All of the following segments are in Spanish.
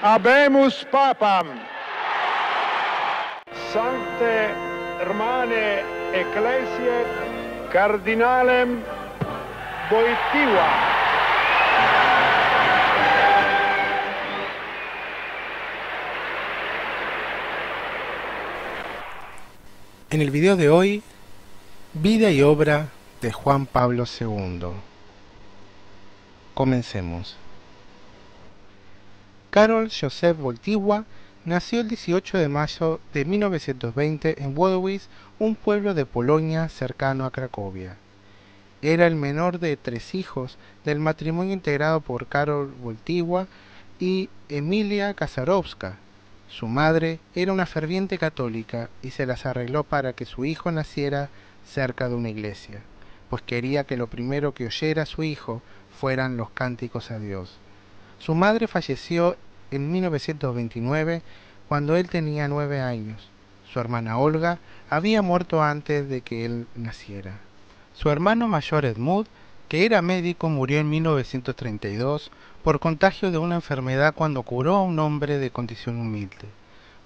Habemus Papam. Sancte Hermane Ecclesiae Cardinalem Wojtyła. En el video de hoy, vida y obra de Juan Pablo II. Comencemos. Karol Józef Wojtyła nació el 18 de mayo de 1920 en Wodowice, un pueblo de Polonia cercano a Cracovia. Era el menor de 3 hijos del matrimonio integrado por Karol Wojtyła y Emilia Kasarowska. Su madre era una ferviente católica y se las arregló para que su hijo naciera cerca de una iglesia, pues quería que lo primero que oyera su hijo fueran los cánticos a Dios. Su madre falleció en 1929 cuando él tenía 9 años. Su hermana Olga había muerto antes de que él naciera. Su hermano mayor Edmund, que era médico, murió en 1932 por contagio de una enfermedad cuando curó a un hombre de condición humilde.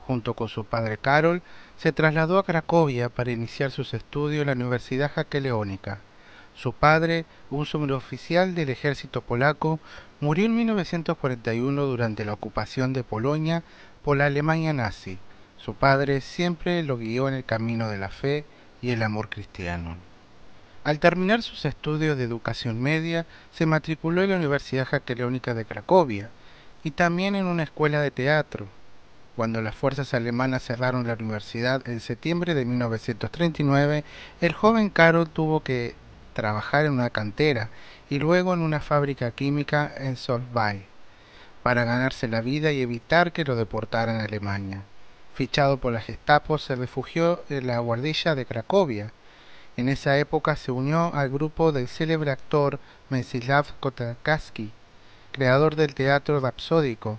Junto con su padre Karol, se trasladó a Cracovia para iniciar sus estudios en la Universidad Jagiellónica. Su padre, un suboficial del ejército polaco, murió en 1941 durante la ocupación de Polonia por la Alemania nazi. Su padre siempre lo guió en el camino de la fe y el amor cristiano. Al terminar sus estudios de educación media, se matriculó en la Universidad Jagiellónica de Cracovia y también en una escuela de teatro. Cuando las fuerzas alemanas cerraron la universidad en septiembre de 1939, el joven Karol tuvo que trabajar en una cantera y luego en una fábrica química en Solvay para ganarse la vida y evitar que lo deportaran a Alemania. Fichado por la Gestapo, se refugió en la guardilla de Cracovia. En esa época se unió al grupo del célebre actor Mstislav Kottarski, creador del teatro rapsódico,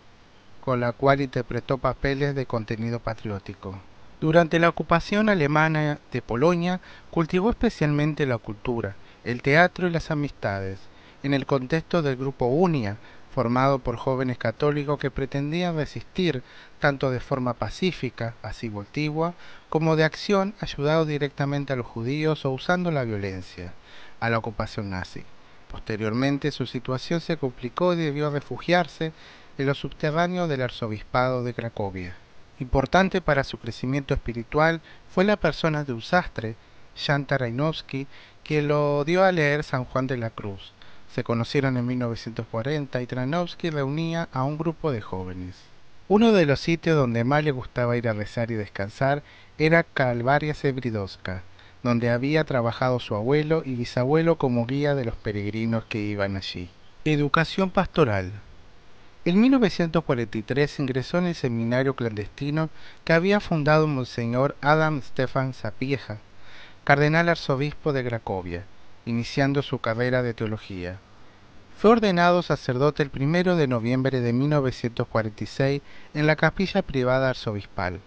con la cual interpretó papeles de contenido patriótico. Durante la ocupación alemana de Polonia, cultivó especialmente la cultura, el teatro y las amistades, en el contexto del grupo Unia, formado por jóvenes católicos que pretendían resistir tanto de forma pacífica, así Wojtyła, como de acción, ayudando directamente a los judíos o usando la violencia, a la ocupación nazi. Posteriormente, su situación se complicó y debió refugiarse en los subterráneos del arzobispado de Cracovia. Importante para su crecimiento espiritual fue la persona de un sastre, Jan Tarajowski, que lo dio a leer San Juan de la Cruz. Se conocieron en 1940 y Tarajowski reunía a un grupo de jóvenes. Uno de los sitios donde más le gustaba ir a rezar y descansar era Kalvaria Sebridovska, donde había trabajado su abuelo y bisabuelo como guía de los peregrinos que iban allí. Educación pastoral. En 1943 ingresó en el seminario clandestino que había fundado Monseñor Adam Stefan Sapieha, cardenal arzobispo de Cracovia, iniciando su carrera de teología. Fue ordenado sacerdote el 1 de noviembre de 1946 en la capilla privada arzobispal.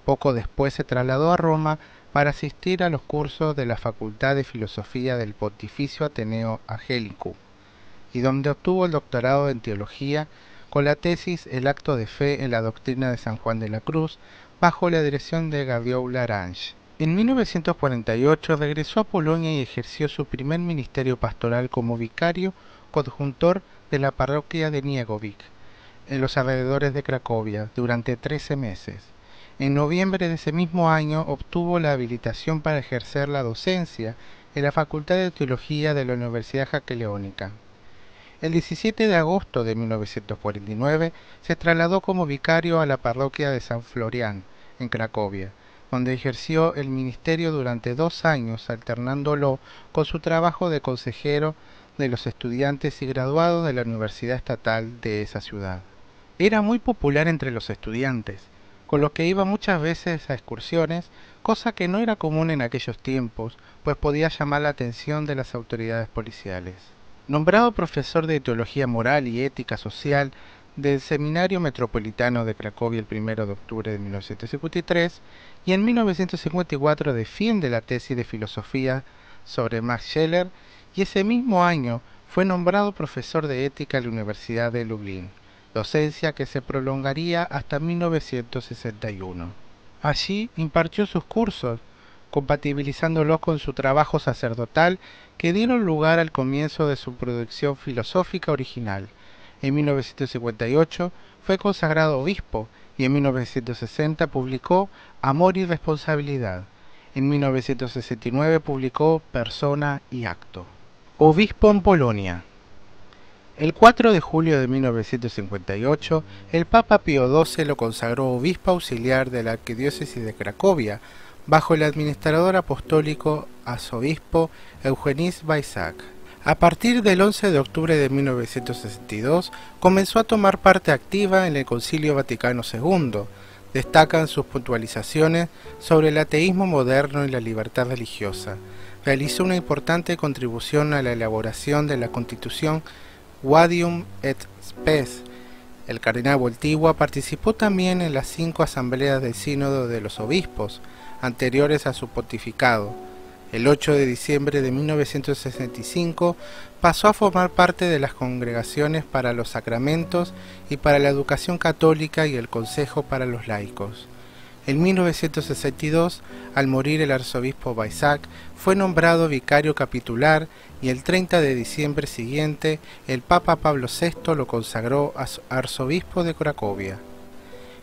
Poco después se trasladó a Roma para asistir a los cursos de la Facultad de Filosofía del Pontificio Ateneo Angelico, y donde obtuvo el doctorado en teología con la tesis El acto de fe en la doctrina de San Juan de la Cruz, bajo la dirección de Gabriel Larange. En 1948 regresó a Polonia y ejerció su primer ministerio pastoral como vicario coadjutor de la parroquia de Niegowic, en los alrededores de Cracovia, durante 13 meses. En noviembre de ese mismo año obtuvo la habilitación para ejercer la docencia en la Facultad de Teología de la Universidad Jagiellónica. El 17 de agosto de 1949 se trasladó como vicario a la parroquia de San Florián, en Cracovia, donde ejerció el ministerio durante 2 años, alternándolo con su trabajo de consejero de los estudiantes y graduados de la Universidad Estatal de esa ciudad. Era muy popular entre los estudiantes, con lo que iba muchas veces a excursiones, cosa que no era común en aquellos tiempos, pues podía llamar la atención de las autoridades policiales. Nombrado profesor de Teología Moral y Ética Social del Seminario Metropolitano de Cracovia el 1 de octubre de 1953, y en 1954 defiende la tesis de filosofía sobre Max Scheler, y ese mismo año fue nombrado profesor de Ética en la Universidad de Lublin. docencia que se prolongaría hasta 1961. Allí impartió sus cursos, compatibilizándolos con su trabajo sacerdotal, que dieron lugar al comienzo de su producción filosófica original. En 1958 fue consagrado obispo y en 1960 publicó Amor y Responsabilidad. En 1969 publicó Persona y Acto. Obispo en Polonia. El 4 de julio de 1958, el Papa Pío XII lo consagró obispo auxiliar de la arquidiócesis de Cracovia, bajo el administrador apostólico arzobispo Eugenis Weisack. A partir del 11 de octubre de 1962, comenzó a tomar parte activa en el Concilio Vaticano II. Destacan sus puntualizaciones sobre el ateísmo moderno y la libertad religiosa. Realizó una importante contribución a la elaboración de la Constitución Gaudium et Spes. El cardenal Wojtyła participó también en las 5 asambleas del Sínodo de los Obispos, anteriores a su pontificado. El 8 de diciembre de 1965 pasó a formar parte de las Congregaciones para los Sacramentos y para la Educación Católica y el Consejo para los Laicos. En 1962, al morir el arzobispo Weisack, fue nombrado vicario capitular y el 30 de diciembre siguiente el Papa Pablo VI lo consagró arzobispo de Cracovia.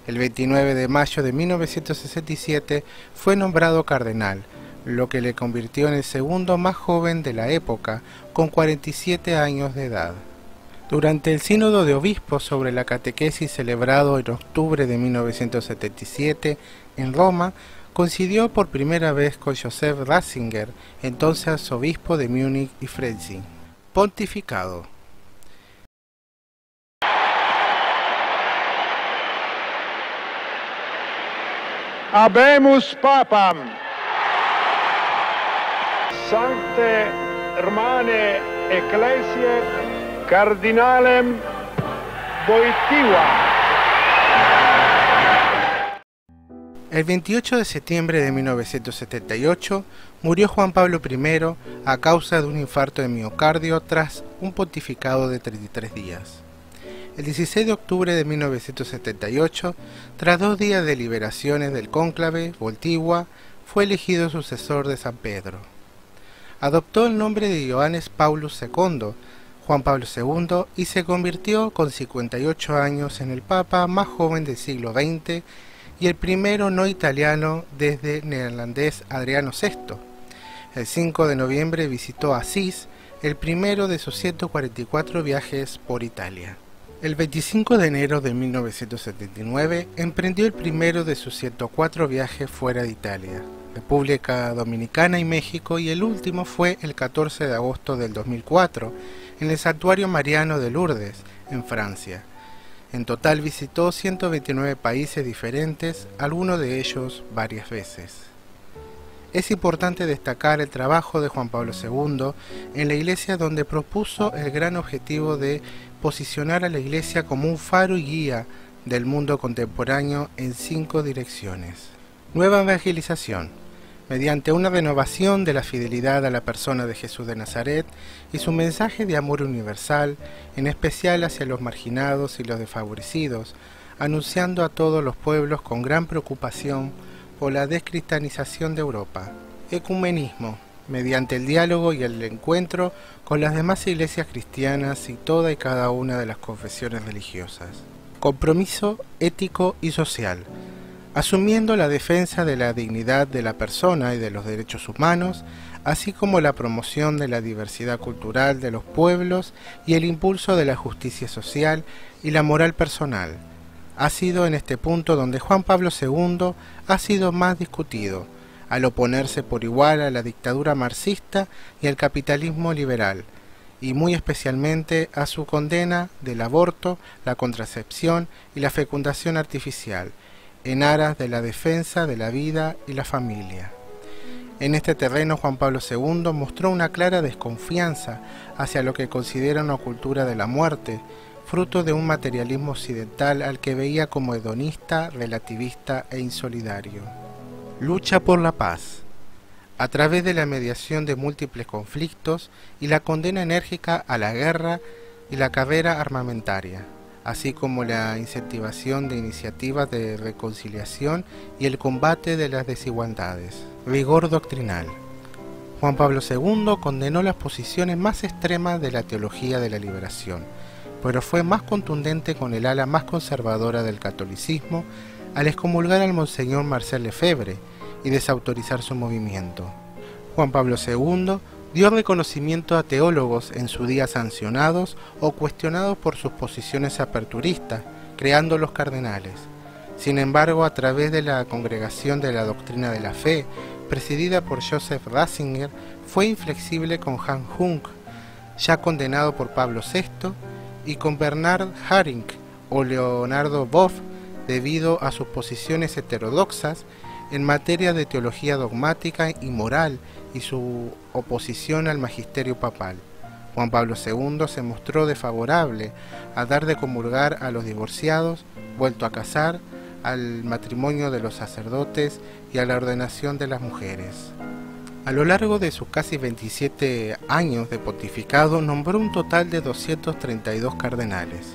El 29 de mayo de 1967 fue nombrado cardenal, lo que le convirtió en el segundo más joven de la época, con 47 años de edad. Durante el Sínodo de Obispos sobre la catequesis celebrado en octubre de 1977 en Roma, coincidió por primera vez con Joseph Ratzinger, entonces arzobispo de Múnich y Freising. Pontificado. Habemus Papam. Sancte Hermane Ecclesiae Cardinalem Wojtyła. El 28 de septiembre de 1978 murió Juan Pablo I a causa de un infarto de miocardio tras un pontificado de 33 días. El 16 de octubre de 1978, tras 2 días de deliberaciones del cónclave, Wojtyła fue elegido sucesor de San Pedro. Adoptó el nombre de Johannes Paulus II, Juan Pablo II, y se convirtió con 58 años en el papa más joven del siglo XX y el primero no italiano desde el neerlandés Adriano VI. El 5 de noviembre visitó Asís, el primero de sus 144 viajes por Italia. El 25 de enero de 1979 emprendió el primero de sus 104 viajes fuera de Italia, República Dominicana y México, y el último fue el 14 de agosto del 2004 en el Santuario Mariano de Lourdes, en Francia. En total visitó 129 países diferentes, algunos de ellos varias veces. Es importante destacar el trabajo de Juan Pablo II en la Iglesia, donde propuso el gran objetivo de posicionar a la Iglesia como un faro y guía del mundo contemporáneo en 5 direcciones. Nueva evangelización, mediante una renovación de la fidelidad a la persona de Jesús de Nazaret y su mensaje de amor universal, en especial hacia los marginados y los desfavorecidos, anunciando a todos los pueblos con gran preocupación por la descristianización de Europa. Ecumenismo, mediante el diálogo y el encuentro con las demás iglesias cristianas y toda y cada una de las confesiones religiosas. Compromiso ético y social, asumiendo la defensa de la dignidad de la persona y de los derechos humanos, así como la promoción de la diversidad cultural de los pueblos y el impulso de la justicia social y la moral personal. Ha sido en este punto donde Juan Pablo II ha sido más discutido, al oponerse por igual a la dictadura marxista y al capitalismo liberal, y muy especialmente a su condena del aborto, la contracepción y la fecundación artificial, en aras de la defensa de la vida y la familia. En este terreno, Juan Pablo II mostró una clara desconfianza hacia lo que considera una cultura de la muerte, fruto de un materialismo occidental al que veía como hedonista, relativista e insolidario. Lucha por la paz, a través de la mediación de múltiples conflictos y la condena enérgica a la guerra y la carrera armamentaria. así como la incentivación de iniciativas de reconciliación y el combate de las desigualdades. Rigor doctrinal. Juan Pablo II condenó las posiciones más extremas de la teología de la liberación, pero fue más contundente con el ala más conservadora del catolicismo al excomulgar al Monseñor Marcel Lefebvre y desautorizar su movimiento. Juan Pablo II dio reconocimiento a teólogos en su día sancionados o cuestionados por sus posiciones aperturistas, creando los cardenales. Sin embargo, a través de la Congregación de la Doctrina de la Fe, presidida por Joseph Ratzinger, fue inflexible con Hans Hunk, ya condenado por Pablo VI, y con Bernard Haring o Leonardo Boff, debido a sus posiciones heterodoxas en materia de teología dogmática y moral y su oposición al magisterio papal. Juan Pablo II se mostró desfavorable a dar de comulgar a los divorciados, vuelto a casar, al matrimonio de los sacerdotes y a la ordenación de las mujeres. A lo largo de sus casi 27 años de pontificado, nombró un total de 232 cardenales.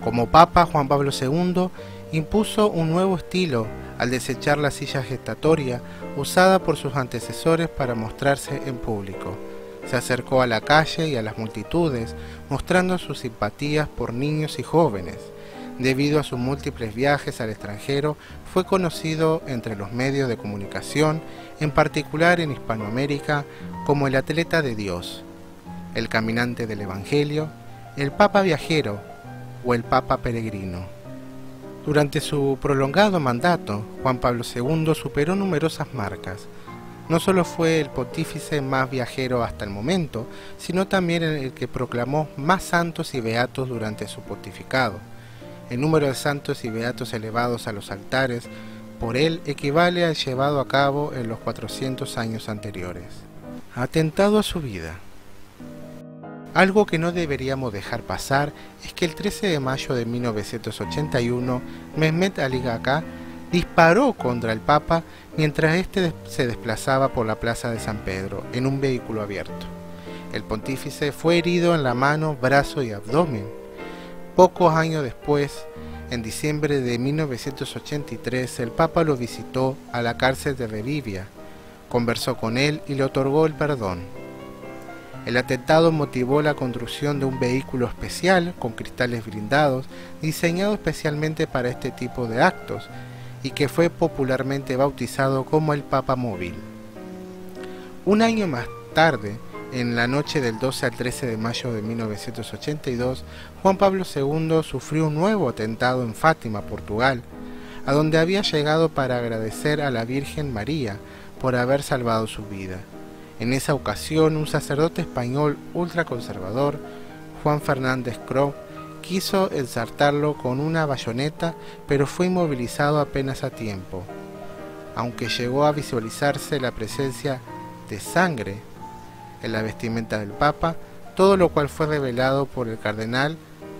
Como Papa, Juan Pablo II impuso un nuevo estilo al desechar la silla gestatoria usada por sus antecesores para mostrarse en público. Se acercó a la calle y a las multitudes, mostrando sus simpatías por niños y jóvenes. Debido a sus múltiples viajes al extranjero, fue conocido entre los medios de comunicación, en particular en Hispanoamérica, como el atleta de Dios, el caminante del Evangelio, el Papa viajero o el Papa peregrino. Durante su prolongado mandato, Juan Pablo II superó numerosas marcas. No solo fue el pontífice más viajero hasta el momento, sino también el que proclamó más santos y beatos durante su pontificado. El número de santos y beatos elevados a los altares por él equivale al llevado a cabo en los 400 años anteriores. Atentado a su vida. Algo que no deberíamos dejar pasar es que el 13 de mayo de 1981, Mehmet Ali Agha disparó contra el Papa mientras éste se desplazaba por la plaza de San Pedro en un vehículo abierto. El pontífice fue herido en la mano, brazo y abdomen. Pocos años después, en diciembre de 1983, el Papa lo visitó a la cárcel de Revivia, conversó con él y le otorgó el perdón. El atentado motivó la construcción de un vehículo especial con cristales blindados diseñado especialmente para este tipo de actos y que fue popularmente bautizado como el Papa Móvil. Un año más tarde, en la noche del 12 al 13 de mayo de 1982, Juan Pablo II sufrió un nuevo atentado en Fátima, Portugal, a donde había llegado para agradecer a la Virgen María por haber salvado su vida. En esa ocasión, un sacerdote español ultraconservador, Juan Fernández Cró, quiso ensartarlo con una bayoneta, pero fue inmovilizado apenas a tiempo, aunque llegó a visualizarse la presencia de sangre en la vestimenta del Papa, todo lo cual fue revelado por el cardenal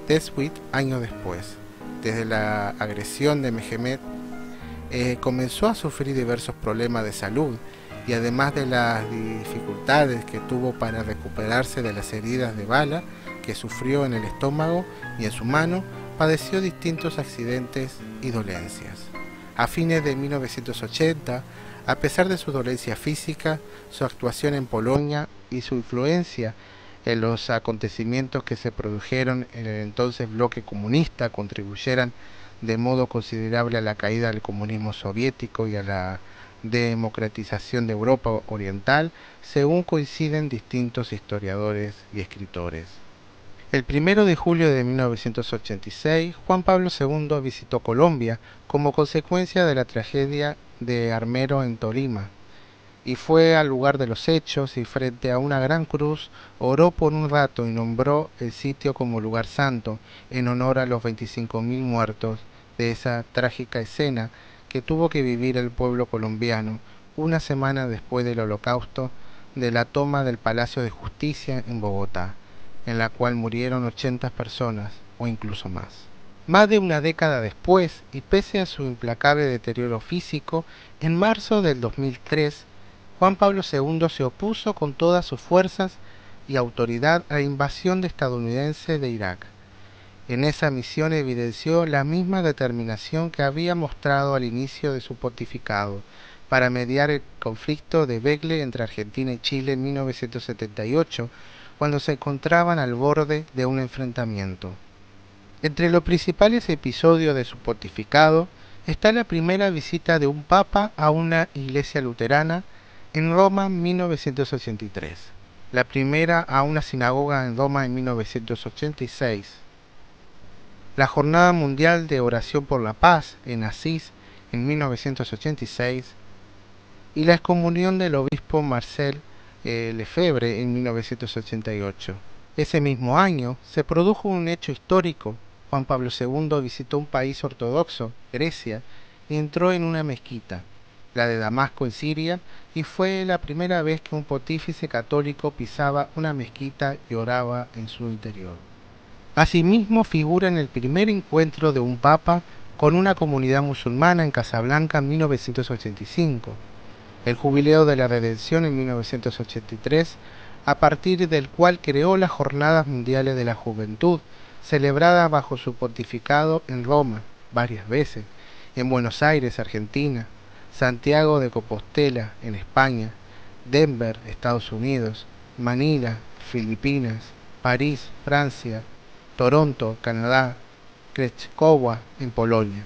Deswitt años después. Desde la agresión de Mehmet, comenzó a sufrir diversos problemas de salud, y además de las dificultades que tuvo para recuperarse de las heridas de bala que sufrió en el estómago y en su mano, padeció distintos accidentes y dolencias. A fines de 1980, a pesar de su dolencia física, su actuación en Polonia y su influencia en los acontecimientos que se produjeron en el entonces bloque comunista contribuyeran de modo considerable a la caída del comunismo soviético y a la democratización de Europa Oriental, según coinciden distintos historiadores y escritores. El 1 de julio de 1986, Juan Pablo II visitó Colombia como consecuencia de la tragedia de Armero en Tolima, y fue al lugar de los hechos y frente a una gran cruz oró por un rato y nombró el sitio como lugar santo en honor a los 25.000 muertos de esa trágica escena que tuvo que vivir el pueblo colombiano una semana después del holocausto de la toma del Palacio de Justicia en Bogotá, en la cual murieron 80 personas o incluso más. Más de una década después, y pese a su implacable deterioro físico, en marzo del 2003, Juan Pablo II se opuso con todas sus fuerzas y autoridad a la invasión estadounidense de Irak. En esa misión evidenció la misma determinación que había mostrado al inicio de su pontificado para mediar el conflicto de Begle entre Argentina y Chile en 1978, cuando se encontraban al borde de un enfrentamiento. Entre los principales episodios de su pontificado está la primera visita de un papa a una iglesia luterana en Roma en 1983, la primera a una sinagoga en Roma en 1986, la Jornada Mundial de Oración por la Paz en Asís en 1986 y la excomunión del obispo Marcel Lefebvre en 1988. Ese mismo año se produjo un hecho histórico. Juan Pablo II visitó un país ortodoxo, Grecia, y entró en una mezquita, la de Damasco en Siria, y fue la primera vez que un pontífice católico pisaba una mezquita y oraba en su interior. Asimismo figura en el primer encuentro de un papa con una comunidad musulmana en Casablanca en 1985, el Jubileo de la Redención en 1983, a partir del cual creó las Jornadas Mundiales de la Juventud, celebradas bajo su pontificado en Roma varias veces, en Buenos Aires, Argentina, Santiago de Compostela, en España, Denver, Estados Unidos, Manila, Filipinas, París, Francia, Toronto, Canadá, Krakow, en Polonia.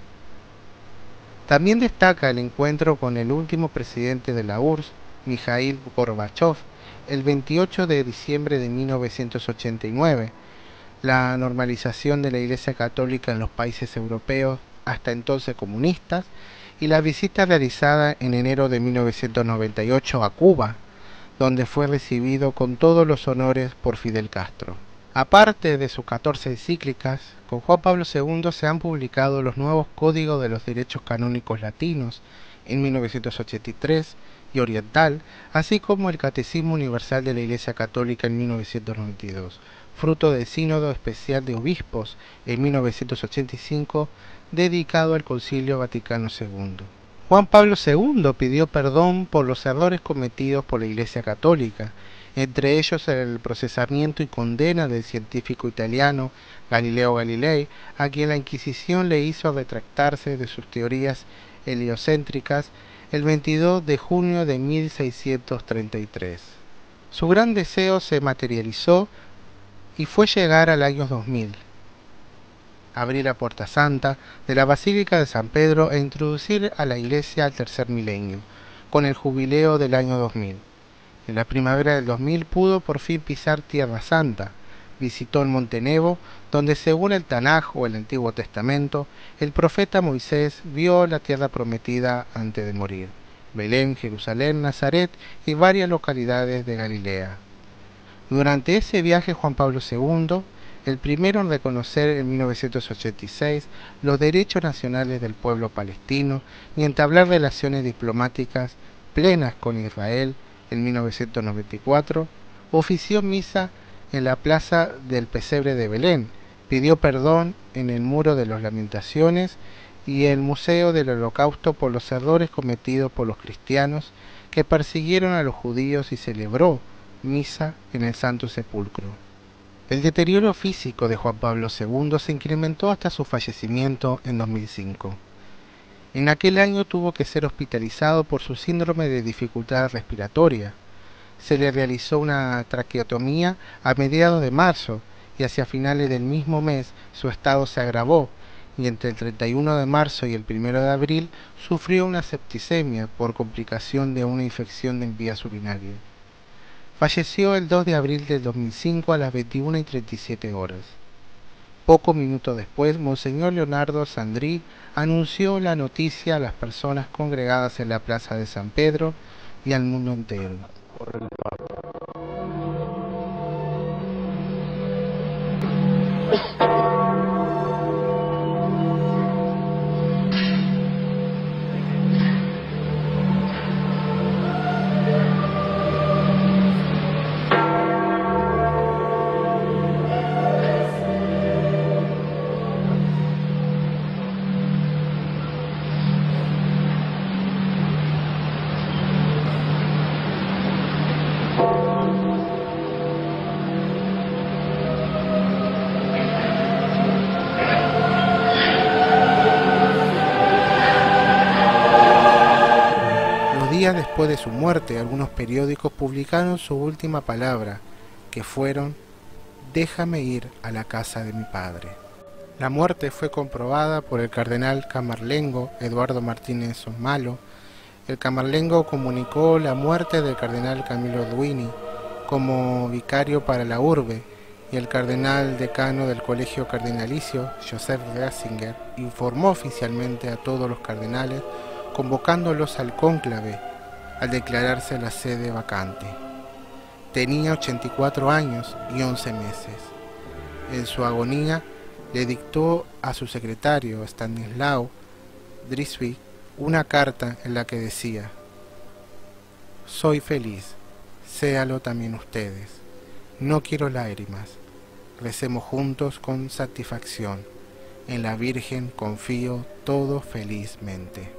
También destaca el encuentro con el último presidente de la URSS, Mikhail Gorbachev, el 28 de diciembre de 1989, la normalización de la Iglesia Católica en los países europeos hasta entonces comunistas y la visita realizada en enero de 1998 a Cuba, donde fue recibido con todos los honores por Fidel Castro. Aparte de sus 14 encíclicas, con Juan Pablo II se han publicado los nuevos Códigos de los Derechos Canónicos Latinos en 1983 y Oriental, así como el Catecismo Universal de la Iglesia Católica en 1992, fruto del Sínodo Especial de Obispos en 1985, dedicado al Concilio Vaticano II. Juan Pablo II pidió perdón por los errores cometidos por la Iglesia Católica, entre ellos el procesamiento y condena del científico italiano Galileo Galilei, a quien la Inquisición le hizo retractarse de sus teorías heliocéntricas el 22 de junio de 1633. Su gran deseo se materializó y fue llegar al año 2000, abrir la puerta santa de la Basílica de San Pedro e introducir a la Iglesia al tercer milenio, con el jubileo del año 2000. En la primavera del 2000 pudo por fin pisar Tierra Santa. Visitó el Monte Nebo, donde según el Tanaj o el Antiguo Testamento, el profeta Moisés vio la tierra prometida antes de morir: Belén, Jerusalén, Nazaret y varias localidades de Galilea. Durante ese viaje Juan Pablo II, el primero en reconocer en 1986 los derechos nacionales del pueblo palestino y entablar relaciones diplomáticas plenas con Israel, en 1994, ofició misa en la plaza del Pesebre de Belén, pidió perdón en el Muro de las Lamentaciones y el Museo del Holocausto por los errores cometidos por los cristianos que persiguieron a los judíos y celebró misa en el Santo Sepulcro. El deterioro físico de Juan Pablo II se incrementó hasta su fallecimiento en 2005. En aquel año tuvo que ser hospitalizado por su síndrome de dificultad respiratoria. Se le realizó una traqueotomía a mediados de marzo y hacia finales del mismo mes su estado se agravó y entre el 31 de marzo y el 1 de abril sufrió una septicemia por complicación de una infección en vías urinarias. Falleció el 2 de abril del 2005 a las 21:37 horas. Pocos minutos después, Monseñor Leonardo Sandri anunció la noticia a las personas congregadas en la plaza de San Pedro y al mundo entero. después de su muerte, algunos periódicos publicaron su última palabra, que fueron: déjame ir a la casa de mi padre. La muerte fue comprobada por el cardenal camarlengo Eduardo Martínez Osmalo. El camarlengo comunicó la muerte del cardenal Camilo Duini como vicario para la urbe, y el cardenal decano del colegio cardinalicio, Joseph Ratzinger, informó oficialmente a todos los cardenales, convocándolos al cónclave al declararse la sede vacante. Tenía 84 años y 11 meses. En su agonía le dictó a su secretario, Stanislao Drisby, una carta en la que decía: soy feliz, séalo también ustedes. No quiero lágrimas. Recemos juntos con satisfacción. En la Virgen confío todo felizmente.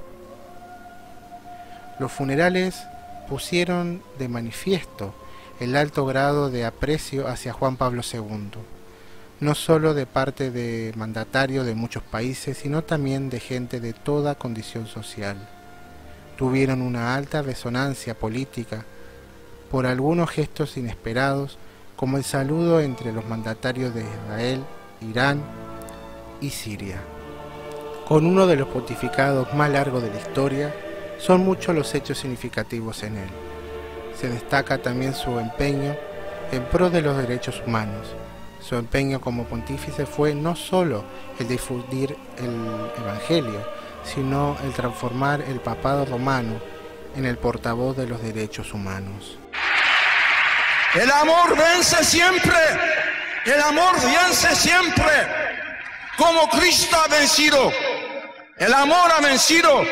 Los funerales pusieron de manifiesto el alto grado de aprecio hacia Juan Pablo II, no solo de parte de mandatarios de muchos países, sino también de gente de toda condición social. Tuvieron una alta resonancia política por algunos gestos inesperados, como el saludo entre los mandatarios de Israel, Irán y Siria. Con uno de los pontificados más largos de la historia, son muchos los hechos significativos en él. Se destaca también su empeño en pro de los derechos humanos. Su empeño como pontífice fue no solo el difundir el Evangelio, sino el transformar el papado romano en el portavoz de los derechos humanos. El amor vence siempre, el amor vence siempre, como Cristo ha vencido, el amor ha vencido,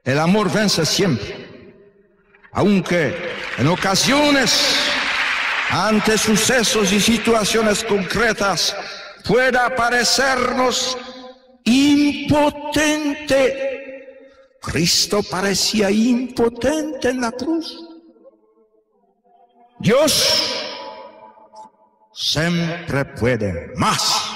el amor vence siempre, aunque en ocasiones, ante sucesos y situaciones concretas, pueda parecernos impotente. Cristo parecía impotente en la cruz. Dios siempre puede más.